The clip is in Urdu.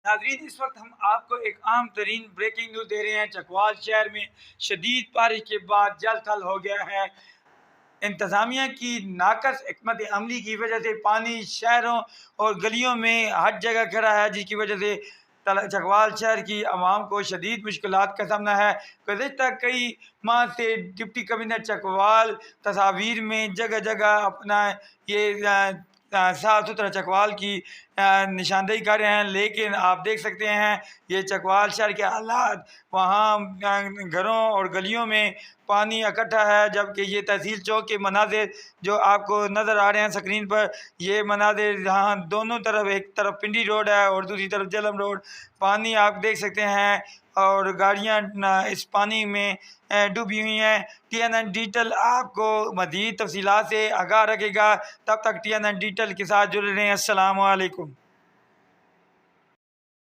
ناظرین اس وقت ہم آپ کو ایک عام ترین بریکنگ نیوز دے رہے ہیں۔ چکوال شہر میں شدید بارش کے بعد جل تھل ہو گیا ہے۔ انتظامیہ کی ناقص حکمت عملی کی وجہ سے پانی شہروں اور گلیوں میں ہر جگہ کھڑا ہے، جس کی وجہ سے چکوال شہر کی عوام کو شدید مشکلات کا سامنا ہے۔ گزشتہ کئی ماہ سے ڈپٹی کمشنر چکوال تصاویر میں جگہ جگہ اپنا یہ صاف ستھرا چکوال کی نشاندہی کر رہے ہیں، لیکن آپ دیکھ سکتے ہیں یہ چکوال شہر کے حالات، وہاں گھروں اور گلیوں میں پانی اکٹھا ہے، جبکہ یہ تحصیل چوک کے مناظر جو آپ کو نظر آ رہے ہیں سکرین پر، یہ مناظر جہاں دونوں طرف، ایک طرف پنڈی روڈ ہے اور دوسری طرف جہلم روڈ، پانی آپ دیکھ سکتے ہیں اور گاڑیاں اس پانی میں ڈوبی ہوئی ہیں۔ TNN ڈیجیٹل آپ کو مزید تفصیلات سے آگاہ رکھے گا، تب تک TNN ڈیجیٹل کے ساتھ جڑے رہیں۔ السلام علیکم۔